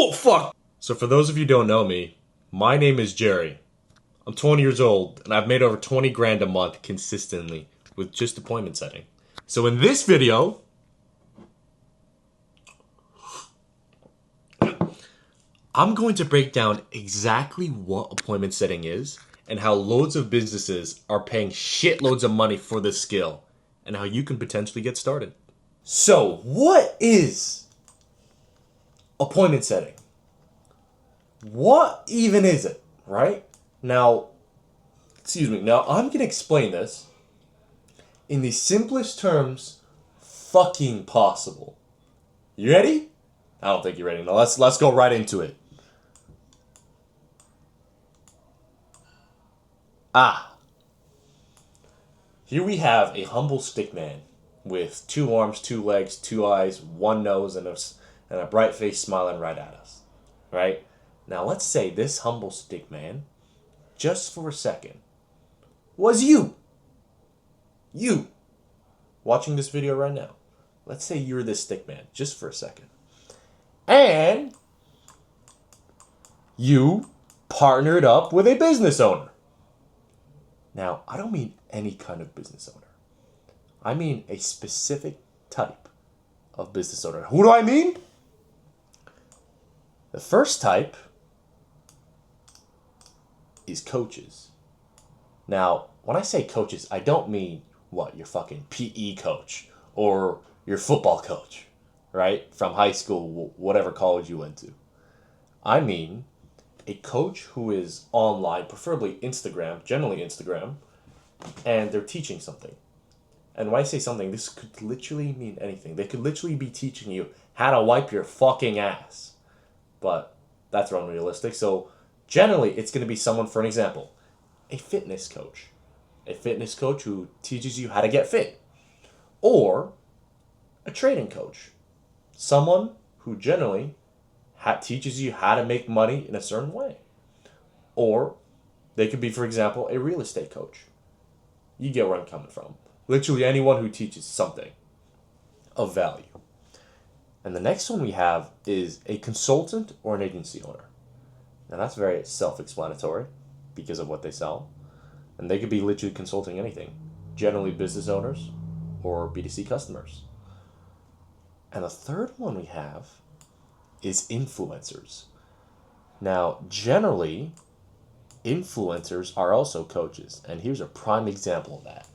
Oh, fuck! So for those of you who don't know me, my name is Jerry. I'm 20 years old, and I've made over 20 grand a month consistently with just appointment setting. So in this video, I'm going to break down exactly what appointment setting is and how loads of businesses are paying shitloads of money for this skill and how you can potentially get started. So, what is appointment setting? What even is it, right? Now, I'm going to explain this in the simplest terms fucking possible. You ready? I don't think you're ready. Now let's go right into it. Here we have a humble stick man with 2 arms, 2 legs, 2 eyes, 1 nose, and a bright face smiling right at us. Right? Now let's say this humble stick man, just for a second, was you. You. Watching this video right now. Let's say you're this stick man, just for a second. And you partnered up with a business owner. Now, I don't mean any kind of business owner. I mean a specific type of business owner. Who do I mean? The first type is coaches. Now, when I say coaches, I don't mean your fucking PE coach or your football coach, right? From high school, whatever college you went to. I mean a coach who is online, preferably Instagram, generally Instagram, and they're teaching something. And when I say something, this could literally mean anything. They could literally be teaching you how to wipe your fucking ass. But that's unrealistic. So generally, it's going to be someone, for an example, a fitness coach. A fitness coach who teaches you how to get fit. Or a trading coach. Someone who generally teaches you how to make money in a certain way. Or they could be, for example, a real estate coach. You get where I'm coming from. Literally anyone who teaches something of value. And the next one we have is a consultant or an agency owner. Now that's very self-explanatory because of what they sell. And they could be literally consulting anything. Generally business owners or B2C customers. And the third one we have is influencers. Now, generally, influencers are also coaches. And here's a prime example of that.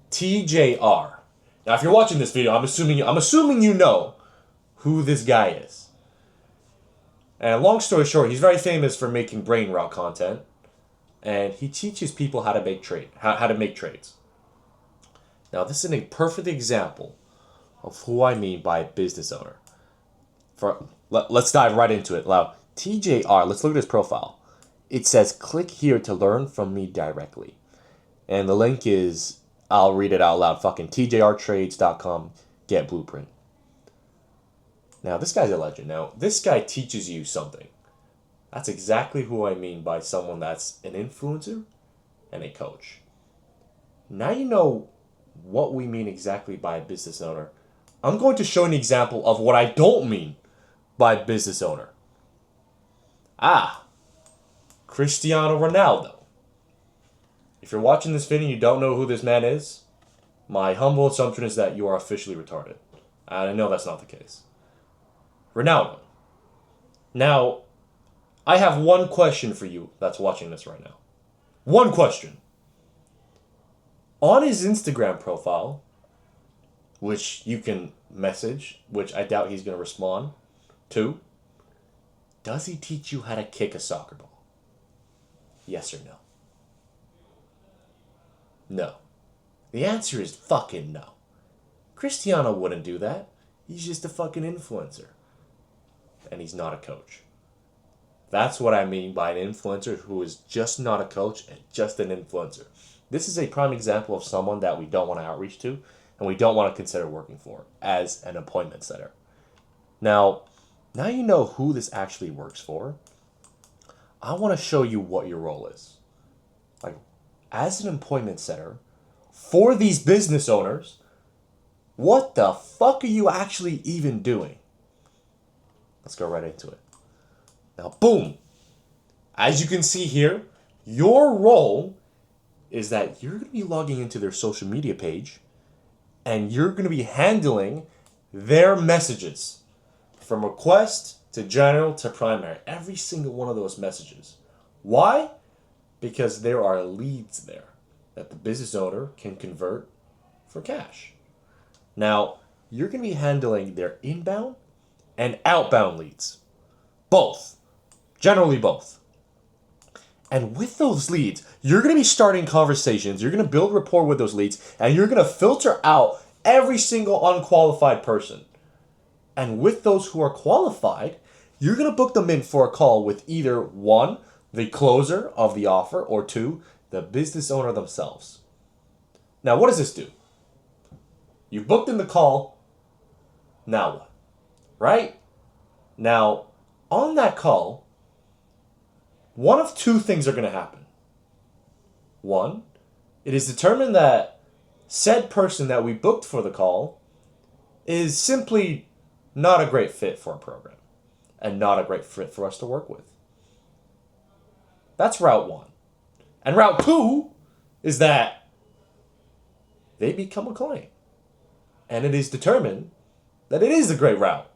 TJR. Now, if you're watching this video, I'm assuming you know who this guy is. And long story short, he's very famous for making brain rot content. And he teaches people how to make trades. Now, this is a perfect example of who I mean by business owner. Let's dive right into it. Now, TJR, let's look at his profile. It says, click here to learn from me directly. And the link is, I'll read it out loud, fucking tjrtrades.com, get blueprint. Now, this guy's a legend. Now, this guy teaches you something. That's exactly who I mean by someone that's an influencer and a coach. Now you know what we mean exactly by a business owner. I'm going to show an example of what I don't mean by business owner. Cristiano Ronaldo. If you're watching this video and you don't know who this man is, my humble assumption is that you are officially retarded. I know that's not the case. Ronaldo. Now, I have one question for you that's watching this right now. One question. On his Instagram profile, which you can message, which I doubt he's going to respond to, does he teach you how to kick a soccer ball? Yes or no? No. The answer is fucking no. Cristiano wouldn't do that. He's just a fucking influencer. And he's not a coach. That's what I mean by an influencer who is just not a coach and just an influencer. This is a prime example of someone that we don't want to outreach to and we don't want to consider working for as an appointment setter. Now you know who this actually works for. I want to show you what your role is. Like, as an appointment setter, for these business owners, what the fuck are you actually even doing? Let's go right into it. Now, boom. As you can see here, your role is that you're going to be logging into their social media page and you're going to be handling their messages from request to general to primary. Every single one of those messages. Why? Because there are leads there that the business owner can convert for cash. Now, you're going to be handling their inbound and outbound leads. Both. Generally both. And with those leads, you're going to be starting conversations, you're going to build rapport with those leads, and you're going to filter out every single unqualified person. And with those who are qualified, you're going to book them in for a call with either one, the closer of the offer, or two, the business owner themselves. Now, what does this do? You booked in the call, now what? Right? Now, on that call, one of two things are going to happen. One, it is determined that said person that we booked for the call is simply not a great fit for our program and not a great fit for us to work with. That's route one. And route two is that they become a client. And it is determined that it is a great route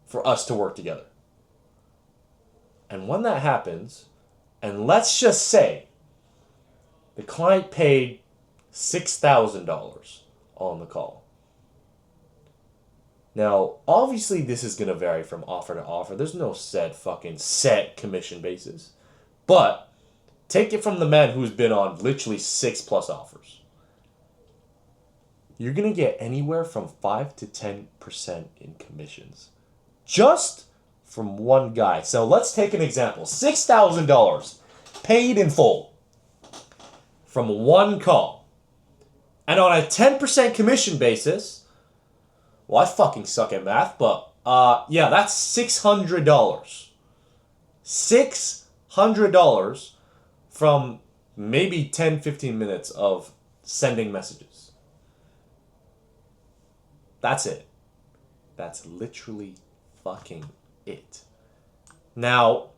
for us to work together. And when that happens, and let's just say the client paid $6,000 on the call. Now, obviously, this is going to vary from offer to offer. There's no set commission basis. But take it from the man who's been on literally 6+ offers. You're going to get anywhere from 5 to 10% in commissions. Just from one guy. So let's take an example. $6,000 paid in full from one call. And on a 10% commission basis, well, I fucking suck at math, but yeah, that's $600. $600 from maybe 10, 15 minutes of sending messages. That's it. That's literally fucking it. Now,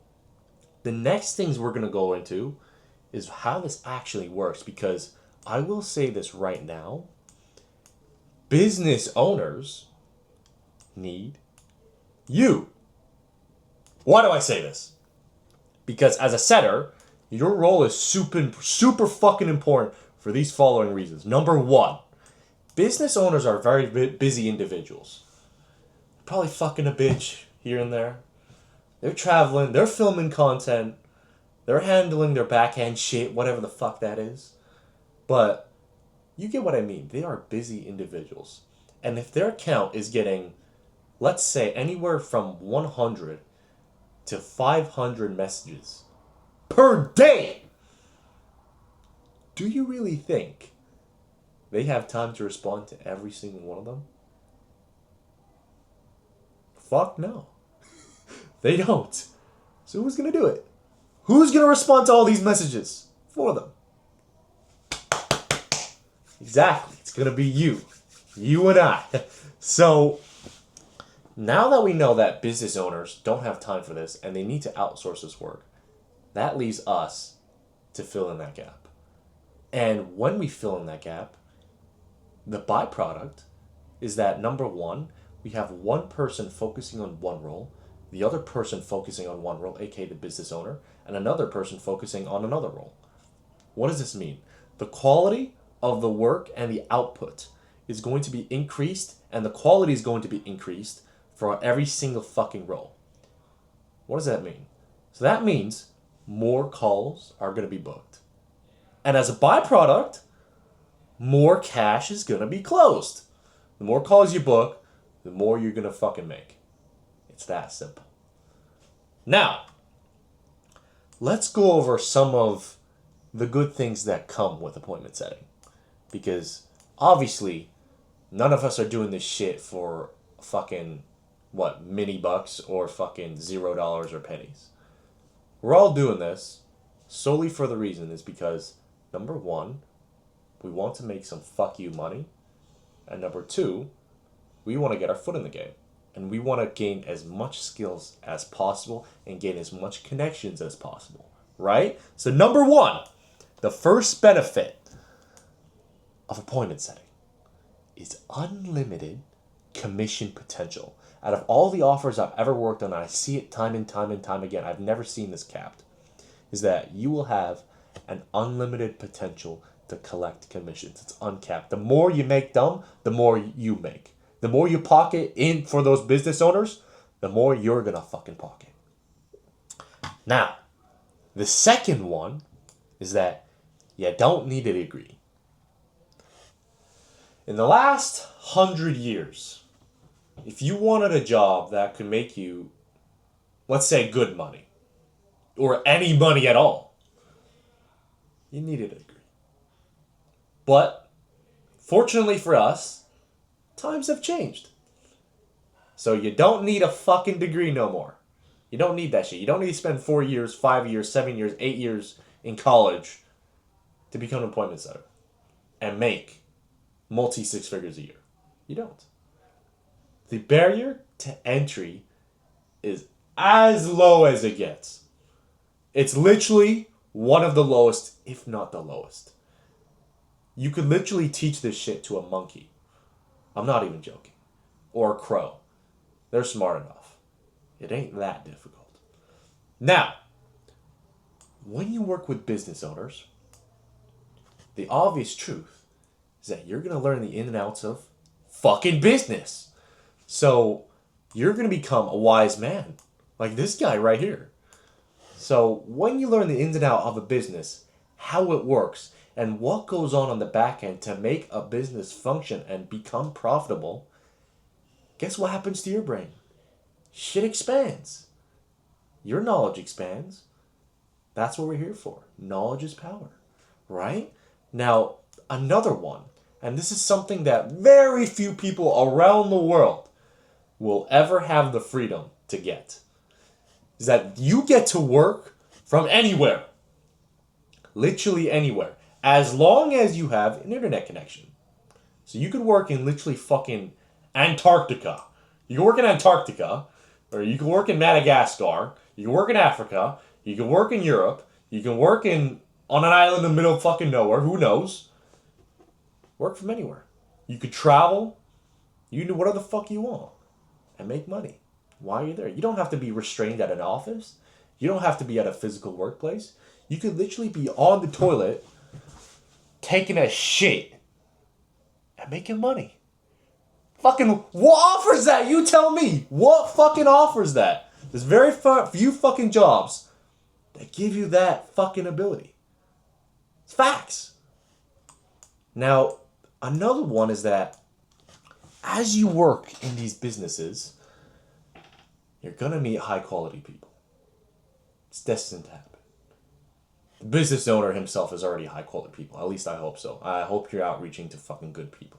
the next things we're going to go into is how this actually works, because I will say this right now. Business owners need you. Why do I say this? Because as a setter, your role is super fucking important for these following reasons. Number one, business owners are very busy individuals. Probably fucking a bitch here and there. They're traveling, they're filming content, they're handling their backhand shit, whatever the fuck that is. But you get what I mean. They are busy individuals. And if their account is getting, let's say, anywhere from 100 to 500 messages per day, do you really think they have time to respond to every single one of them? Fuck no. They don't. So who's going to do it? Who's going to respond to all these messages for them? Exactly. It's going to be you. You and I. So now that we know that business owners don't have time for this and they need to outsource this work, that leaves us to fill in that gap. And when we fill in that gap, the byproduct is that, number one, we have one person focusing on one role, the other person focusing on one role, aka the business owner, and another person focusing on another role. What does this mean? The quality of the work and the output is going to be increased, and the quality is going to be increased for every single fucking role. What does that mean? So that means more calls are going to be booked. And as a byproduct, more cash is going to be closed. The more calls you book, the more you're going to fucking make. It's that simple. Now, let's go over some of the good things that come with appointment setting. Because obviously, none of us are doing this shit for fucking, mini bucks or fucking $0 or pennies. We're all doing this solely for the reason is because, number one, we want to make some fuck you money. And number two, we want to get our foot in the game. And we want to gain as much skills as possible and gain as much connections as possible, right? So number one, the first benefit of appointment setting is unlimited commission potential. Out of all the offers I've ever worked on, and I see it time and time and time again, I've never seen this capped, is that you will have an unlimited potential to collect commissions. It's uncapped. The more you make them, the more you make. The more you pocket in for those business owners, the more you're gonna fucking pocket. Now, the second one is that you don't need a degree. In the last 100 years, if you wanted a job that could make you, let's say, good money, or any money at all, you needed a degree. But, fortunately for us, times have changed. So you don't need a fucking degree no more. You don't need that shit. You don't need to spend 4 years, 5 years, 7 years, 8 years in college to become an appointment setter and make multi six figures a year. You don't. The barrier to entry is as low as it gets. It's literally one of the lowest, if not the lowest. You could literally teach this shit to a monkey. I'm not even joking. Or a crow. They're smart enough. It ain't that difficult. Now, when you work with business owners, the obvious truth is that you're going to learn the in and outs of fucking business. So, you're going to become a wise man. Like this guy right here. So, when you learn the ins and outs of a business, how it works, and what goes on the back end to make a business function and become profitable, guess what happens to your brain? Shit expands. Your knowledge expands. That's what we're here for. Knowledge is power. Right? Now, another one, and this is something that very few people around the world will ever have the freedom to get, is that you get to work from anywhere. Literally anywhere. As long as you have an internet connection. So you could work in literally fucking Antarctica. You can work in Antarctica, or you can work in Madagascar, you can work in Africa, you can work in Europe, you can work on an island in the middle of fucking nowhere, who knows? Work from anywhere. You could travel, you can do whatever the fuck you want, and make money while you're there. You don't have to be restrained at an office. You don't have to be at a physical workplace. You could literally be on the toilet, taking a shit, and making money. Fucking, what offers that? You tell me. What fucking offers that? There's very few fucking jobs that give you that fucking ability. It's facts. Now, another one is that as you work in these businesses, you're going to meet high quality people. It's destined to happen. The business owner himself is already high quality people. At least I hope so. I hope you're outreaching to fucking good people.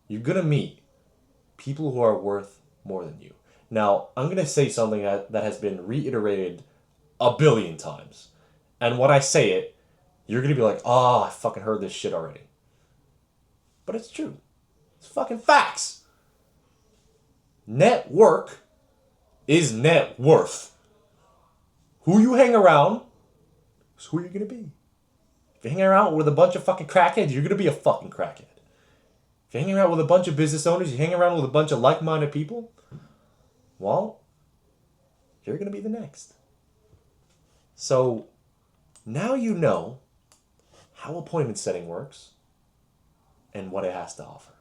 You're going to meet people who are worth more than you. Now, I'm going to say something that has been reiterated a billion times. And when I say it, you're going to be like, oh, I fucking heard this shit already. But it's true. It's fucking facts. Network is net worth. Who you hang around is who you're going to be. If you hang around with a bunch of fucking crackheads, you're going to be a fucking crackhead. If you're hanging around with a bunch of business owners, you're hanging around with a bunch of like-minded people, well, you're going to be the next. So, now you know how appointment setting works and what it has to offer.